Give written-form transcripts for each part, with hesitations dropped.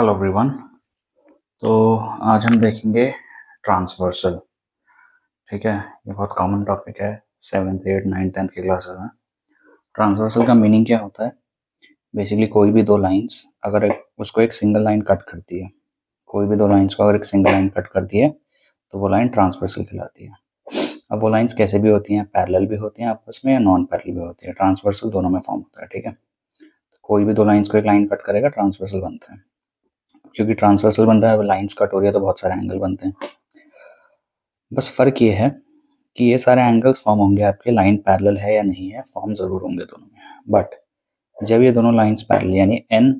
Hello everyone. तो आज हम देखेंगे ट्रांसवर्सल। ठीक है, ये बहुत कॉमन टॉपिक है 7th 8th 9th 10th की क्लासेस में। ट्रांसवर्सल का मीनिंग क्या होता है? बेसिकली कोई भी दो लाइंस अगर उसको एक सिंगल लाइन कट करती है, कोई भी दो लाइंस को अगर एक सिंगल लाइन कट करती है तो वो लाइन ट्रांसवर्सल कहलाती है। अब वो लाइंस कैसे भी होती हैं, पैरेलल भी होती हैं आपस में या नॉन पैरेलल भी होती है। ट्रांसवर्सल दोनों में फॉर्म होता है। ठीक है, कोई भी दो लाइंस को एक लाइन कट करेगा ट्रांसवर्सल बनता है। क्योंकि ट्रांसवर्सल बन रहा है, लाइंस कट हो रही है तो बहुत सारे एंगल बनते हैं। बस फर्क ये है कि ये सारे एंगल्स फॉर्म होंगे आपके लाइन पैरेलल है या नहीं है, फॉर्म जरूर होंगे दोनों में। बट जब ये दोनों लाइंस पैरेलल यानी एन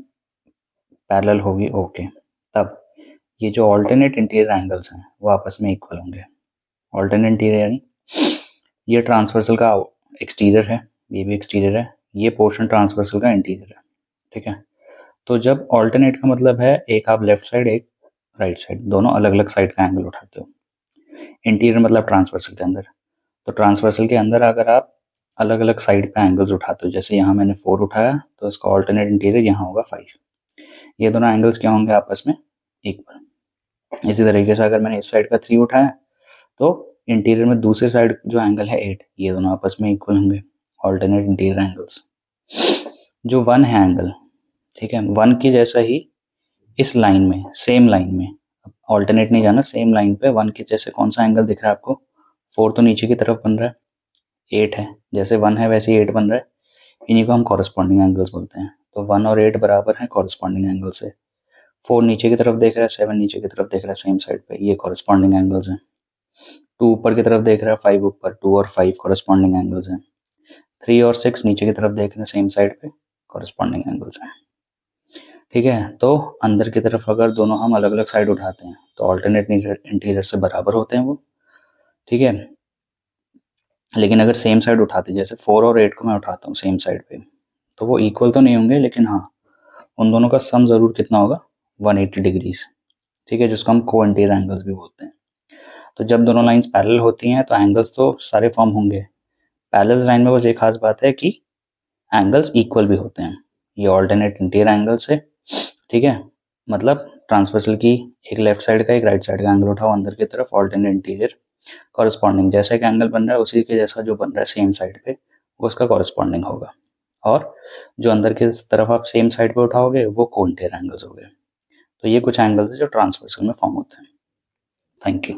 पैरेलल होगी ओके, तब ये जो ऑल्टरनेट इंटीरियर एंगल्स हैं वो आपस में इक्वल होंगे। ऑल्टरनेट इंटीरियर यानी ये ट्रांसवर्सल का एक्सटीरियर है, ये भी एक्सटीरियर है, ये पोर्शन ट्रांसवर्सल का इंटीरियर है। ठीक है, तो जब ऑल्टरनेट का मतलब है एक आप लेफ्ट साइड एक राइट साइड, दोनों अलग अलग साइड का एंगल उठाते हो। इंटीरियर मतलब ट्रांसवर्सल के अंदर, तो ट्रांसवर्सल के अंदर अगर आप अलग अलग साइड पे एंगल्स उठाते हो, जैसे यहाँ मैंने 4 उठाया तो इसका ऑल्टरनेट इंटीरियर यहाँ होगा 5। ये दोनों एंगल्स क्या होंगे आपस में? इक्वल। इसी तरीके से अगर मैंने इस साइड का 3 उठाया तो इंटीरियर में दूसरे साइड जो एंगल है 8, ये दोनों आपस में इक्वल होंगे, ऑल्टरनेट इंटीरियर एंगल्स। जो 1 है एंगल, ठीक है, 1 की जैसा ही इस लाइन में, सेम लाइन में, ऑल्टरनेट नहीं जाना, सेम लाइन पे 1 के जैसे कौन सा एंगल दिख रहा है आपको? 4 तो नीचे की तरफ बन रहा है, 8 है, जैसे 1 है वैसे ही 8 बन रहा है। इन्हीं को हम कॉरेस्पॉन्डिंग एंगल्स बोलते हैं। तो 1 और 8 बराबर हैं कॉरेस्पॉन्डिंग एंगल से। 4 नीचे की तरफ देख रहा है, 7 नीचे की तरफ देख रहा है सेम साइड पे, ये कॉरेस्पॉन्डिंग एंगल्स हैं। 2 ऊपर की तरफ देख रहा है, 5 ऊपर, 2 और 5 कॉरेस्पॉन्डिंग एंगल्स हैं। 3 और 6 नीचे की तरफ देख रहे हैं सेम साइड पे, कॉरेस्पॉन्डिंग एंगल्स हैं। ठीक है, तो अंदर की तरफ अगर दोनों हम अलग अलग साइड उठाते हैं तो ऑल्टरनेट इंटीरियर से बराबर होते हैं वो। ठीक है, लेकिन अगर सेम साइड उठाते, जैसे 4 और 8 को मैं उठाता हूँ सेम साइड पे, तो वो इक्वल तो नहीं होंगे, लेकिन हाँ उन दोनों का सम जरूर कितना होगा? 180 डिग्रीज। ठीक है, जिसको हम को इंटीरियर एंगल्स भी बोलते हैं। तो जब दोनों लाइंस पैरेलल होती हैं तो एंगल्स तो सारे फॉर्म होंगे। पैरेलल लाइन में बस एक खास बात है कि एंगल्स इक्वल भी होते हैं। ये ऑल्टरनेट इंटीरियर एंगल्स है। ठीक है, मतलब ट्रांसवर्सल की एक लेफ्ट साइड का एक राइट साइड का एंगल उठाओ अंदर की तरफ, ऑल्टरनेट इंटीरियर कॉरेस्पॉन्डिंग जैसा एक एंगल बन रहा है उसी के जैसा जो बन रहा है सेम साइड पे, वो उसका कॉरेस्पॉन्डिंग होगा। और जो अंदर की तरफ आप सेम साइड पे उठाओगे वो को इंटीरियर एंगल्स हो गए। तो ये कुछ एंगल्स है जो ट्रांसवर्सल में फॉर्म होते हैं। Thank you.